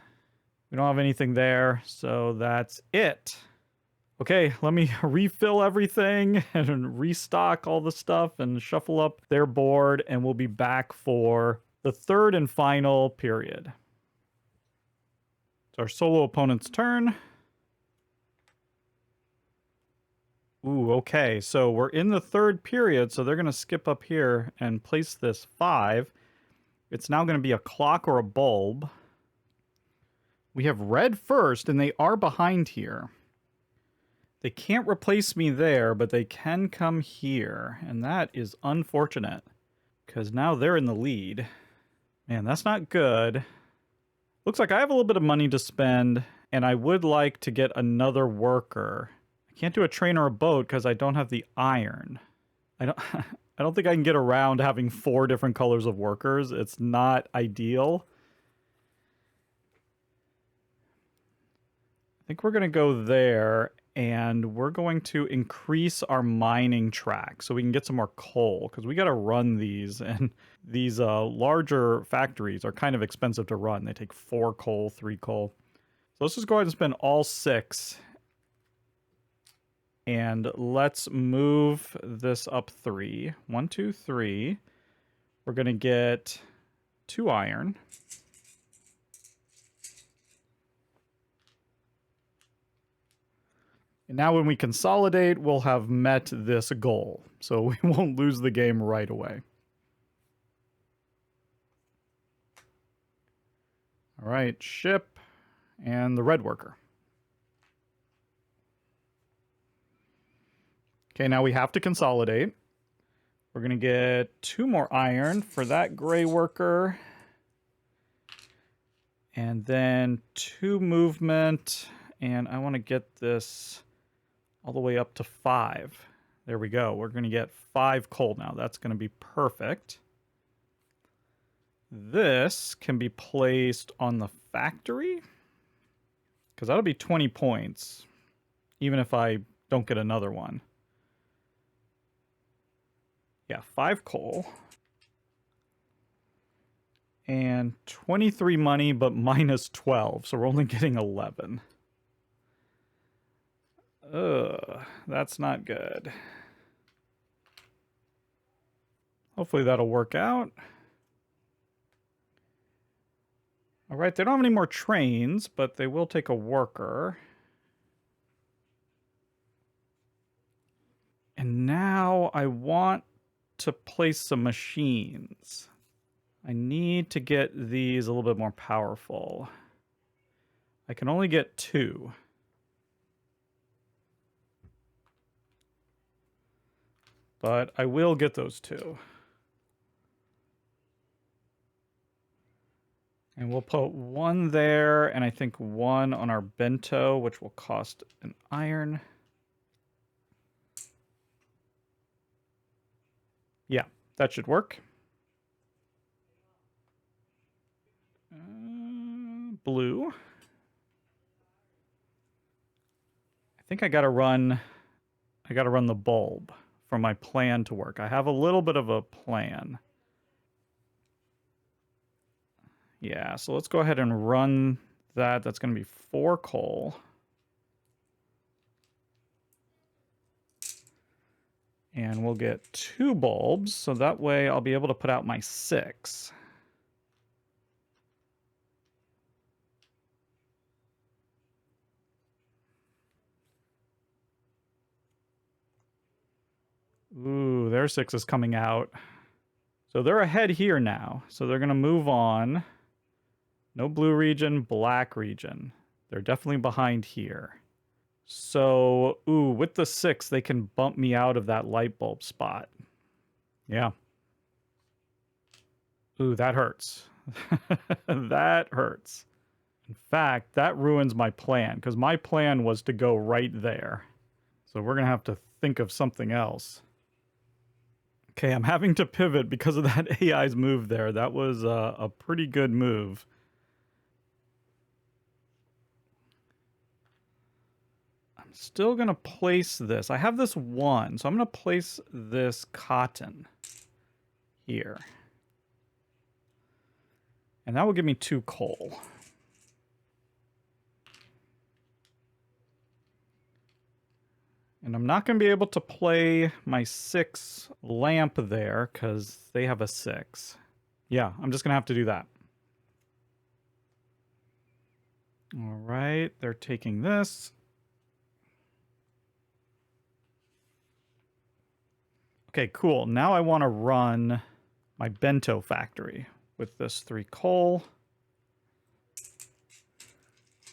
We don't have anything there, so that's it. Okay, let me refill everything and restock all the stuff and shuffle up their board, and we'll be back for the third and final period. It's our solo opponent's turn. Ooh, okay, so we're in the third period, so they're going to skip up here and place this 5. It's now going to be a clock or a bulb. We have red first, and they are behind here. They can't replace me there, but they can come here, and that is unfortunate, because now they're in the lead. Man, that's not good. Looks like I have a little bit of money to spend, and I would like to get another worker. I can't do a train or a boat because I don't have the iron. I don't think I can get around having 4 different colors of workers. It's not ideal. I think we're going to go there, and we're going to increase our mining track so we can get some more coal, because we got to run these, and these larger factories are kind of expensive to run. They take 4 coal, 3 coal. So let's just go ahead and spend all 6, and let's move this up 3. 1, 2, 3. We're going to get 2 iron. And now when we consolidate, we'll have met this goal. So we won't lose the game right away. All right, ship and the red worker. Okay, now we have to consolidate. We're going to get 2 more iron for that gray worker. And then 2 movement. And I want to get this all the way up to 5. There we go. We're going to get 5 coal now. That's going to be perfect. This can be placed on the factory. Because that'll be 20 points. Even if I don't get another one. Yeah, 5 coal. And 23 money, but minus 12. So we're only getting 11. Ugh, that's not good. Hopefully that'll work out. All right, they don't have any more trains, but they will take a worker. And now I want to place some machines. I need to get these a little bit more powerful. I can only get 2. But I will get those 2. And we'll put 1 there, and I think 1 on our bento, which will cost an iron. Yeah, that should work. Blue. I think I gotta run the bulb for my plan to work. I have a little bit of a plan. Yeah, so let's go ahead and run that. That's going to be 4 coal. And we'll get 2 bulbs, so that way I'll be able to put out my 6. Ooh, their 6 is coming out. So they're ahead here now. So they're going to move on. No blue region, black region. They're definitely behind here. So, ooh, with the 6, they can bump me out of that light bulb spot. Yeah. Ooh, that hurts. That hurts. In fact, that ruins my plan, because my plan was to go right there. So we're going to have to think of something else. Okay, I'm having to pivot because of that AI's move there. That was a pretty good move. I'm still going to place this. I have this 1, so I'm going to place this cotton here. And that will give me 2 coal. And I'm not going to be able to play my 6 lamp there because they have a 6. Yeah, I'm just going to have to do that. All right, they're taking this. Okay, cool. Now I want to run my bento factory with this 3 coal.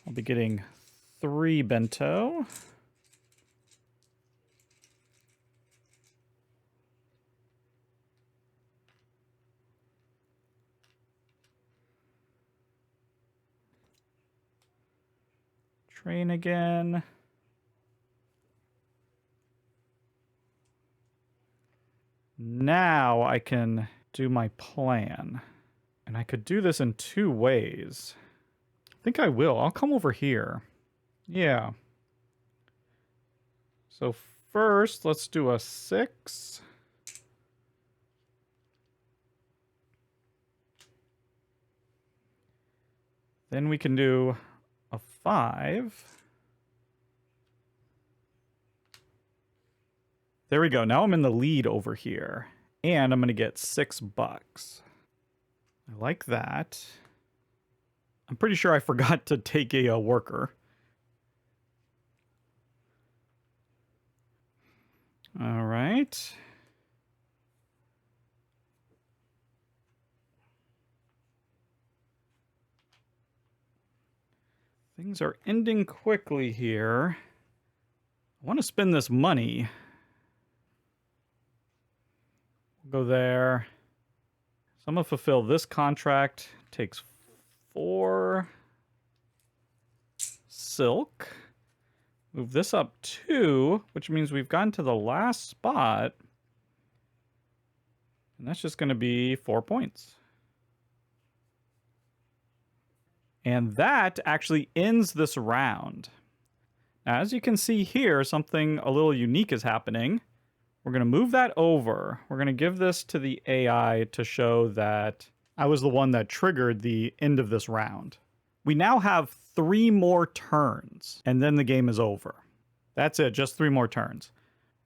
I'll be getting 3 bento. Train again. Now I can do my plan. And I could do this in 2 ways. I think I will. I'll come over here. Yeah. So first, let's do a 6. Then we can do a 5. There we go. Now I'm in the lead over here. And I'm going to get $6. I like that. I'm pretty sure I forgot to take a worker. All right. Things are ending quickly here. I want to spend this money. Go there. So I'm going to fulfill this contract. Takes 4 silk. Move this up 2, which means we've gotten to the last spot. And that's just going to be 4 points. And that actually ends this round. Now, as you can see here, something a little unique is happening. We're going to move that over. We're going to give this to the AI to show that I was the one that triggered the end of this round. We now have 3 more turns, and then the game is over. That's it, just 3 more turns.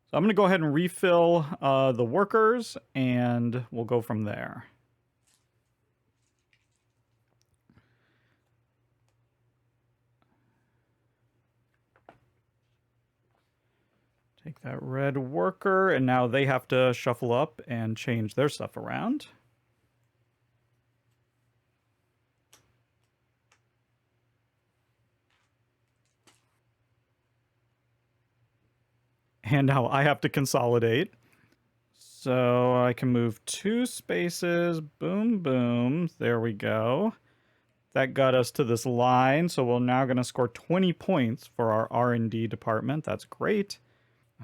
So I'm going to go ahead and refill the workers, and we'll go from there. Take that red worker, and now they have to shuffle up and change their stuff around. And now I have to consolidate. So I can move 2 spaces. Boom, boom. There we go. That got us to this line. So we're now going to score 20 points for our R&D department. That's great.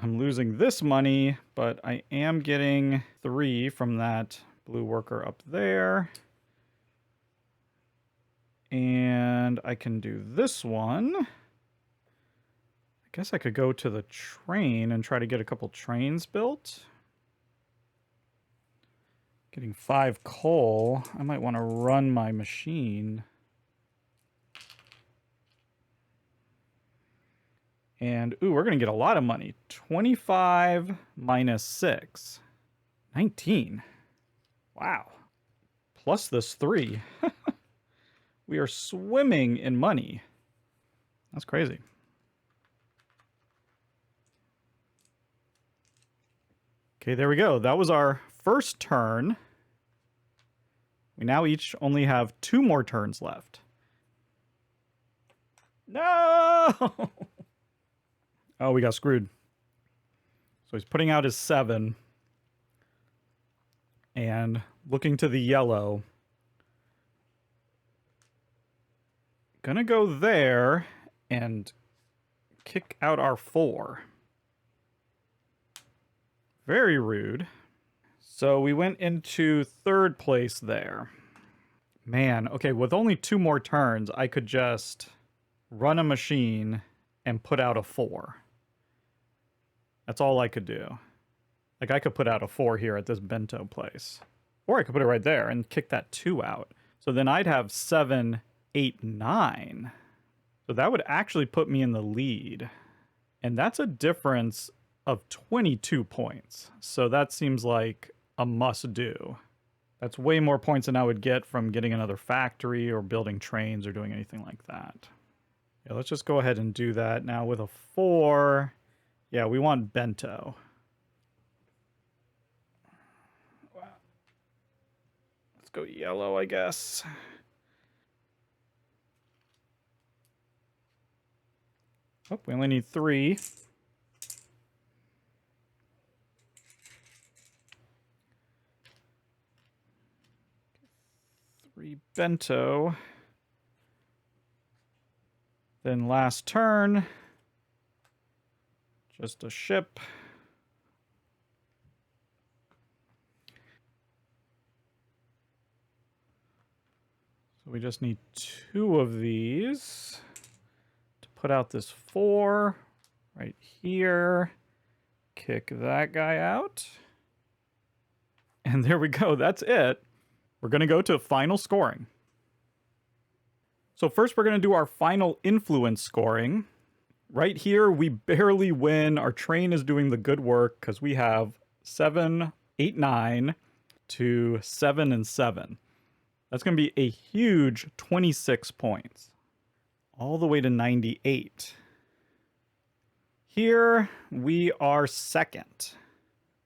I'm losing this money, but I am getting 3 from that blue worker up there. And I can do this one. I guess I could go to the train and try to get a couple trains built. Getting 5 coal. I might want to run my machine. And, ooh, we're going to get a lot of money. 25 minus 6. 19. Wow. Plus this 3. We are swimming in money. That's crazy. Okay, there we go. That was our first turn. We now each only have 2 more turns left. No! Oh, we got screwed. So he's putting out his 7. And looking to the yellow. Gonna go there and kick out our 4. Very rude. So we went into 3rd place there. Man, okay, with only 2 more turns, I could just run a machine and put out a 4. That's all I could do. Like, I could put out a 4 here at this bento place. Or I could put it right there and kick that 2 out. So then I'd have 7, 8, 9. So that would actually put me in the lead. And that's a difference of 22 points. So that seems like a must-do. That's way more points than I would get from getting another factory or building trains or doing anything like that. Yeah, let's just go ahead and do that. Now with a 4, yeah, we want bento. Wow. Let's go yellow, I guess. Oh, we only need 3. Bento. Then last turn, just a ship. So we just need 2 of these to put out this 4 right here. Kick that guy out. And there we go. That's it. We're going to go to final scoring. So first we're going to do our final influence scoring. Right here, we barely win. Our train is doing the good work because we have 7, 8, 9 to 7 and 7. That's going to be a huge 26 points. All the way to 98. Here, we are second.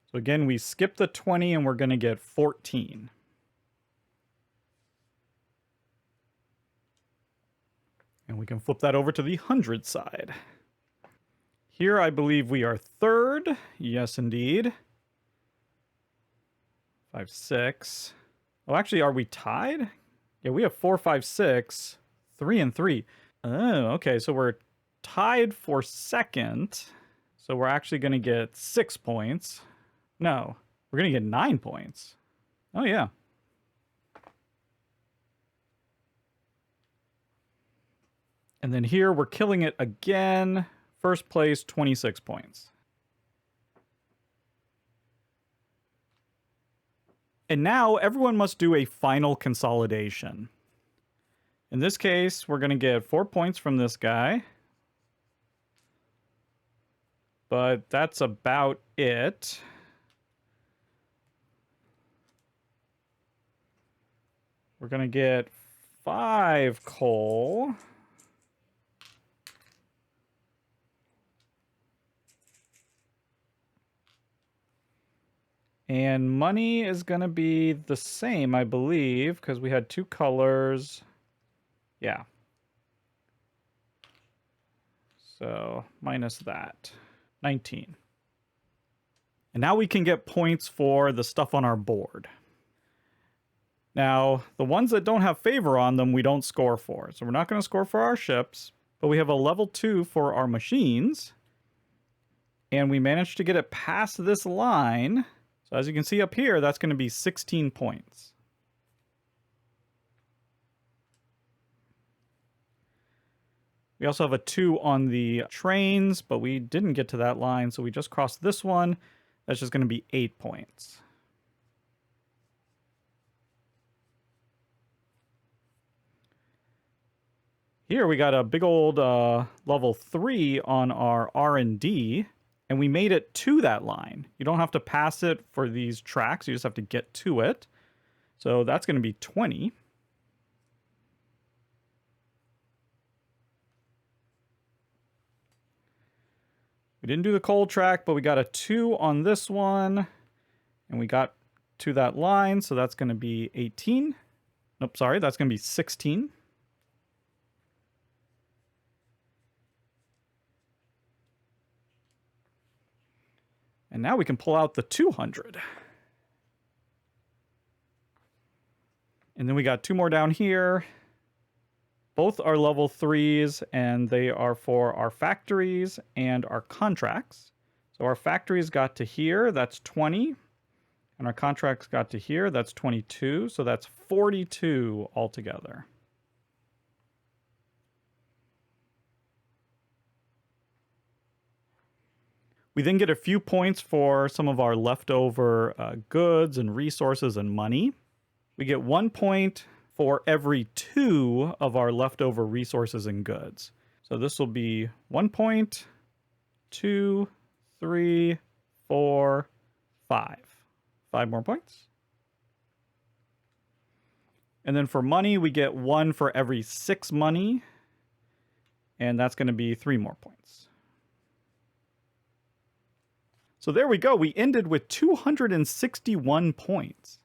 So again, we skip the 20 and we're going to get 14. And we can flip that over to the 100 side. Here, I believe we are third. Yes, indeed. 5, 6. Oh, actually, are we tied? Yeah, we have 4, 5, 6, 3, and 3. Oh, okay, so we're tied for second. So we're actually going to get 6 points. No, we're going to get 9 points. Oh, yeah. And then here, we're killing it again. First place, 26 points. And now everyone must do a final consolidation. In this case, we're going to get 4 points from this guy. But that's about it. We're going to get 5 coal. And money is going to be the same, I believe, because we had 2 colors. Yeah. So minus that. 19. And now we can get points for the stuff on our board. Now, the ones that don't have favor on them, we don't score for. So we're not going to score for our ships, but we have a level 2 for our machines. And we managed to get it past this line. So as you can see up here, that's going to be 16 points. We also have a 2 on the trains, but we didn't get to that line, so we just crossed this one. That's just going to be 8 points. Here we got a big old level 3 on our R&D, and we made it to that line. You don't have to pass it for these tracks, you just have to get to it. So that's going to be 20. We didn't do the coal track, but we got a 2 on this one. And we got to that line, so that's going to be 18. Nope, sorry, that's going to be 16. And now we can pull out the 200. And then we got 2 more down here. Both are level 3s, and they are for our factories and our contracts. So our factories got to here, that's 20. And our contracts got to here, that's 22. So that's 42 altogether. We then get a few points for some of our leftover goods and resources and money. We get 1 point for every 2 of our leftover resources and goods. So this will be 1 point, 2, 3, 4, 5. 5 more points. And then for money, we get 1 for every 6 money. And that's going to be 3 more points. So there we go. We ended with 261 points.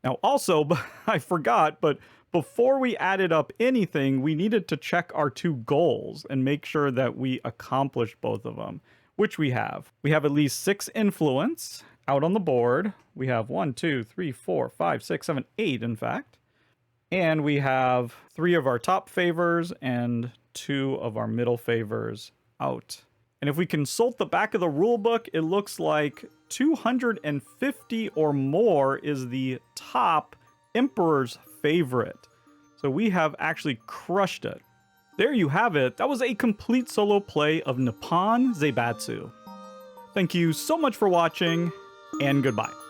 Now also, I forgot, but before we added up anything, we needed to check our 2 goals and make sure that we accomplished both of them, which we have. We have at least 6 influence out on the board. We have 1, 2, 3, 4, 5, 6, 7, 8, in fact. And we have 3 of our top favors and 2 of our middle favors out. And if we consult the back of the rulebook, it looks like 250 or more is the top Emperor's favorite. So we have actually crushed it. There you have it. That was a complete solo play of Nippon Zaibatsu. Thank you so much for watching, and goodbye.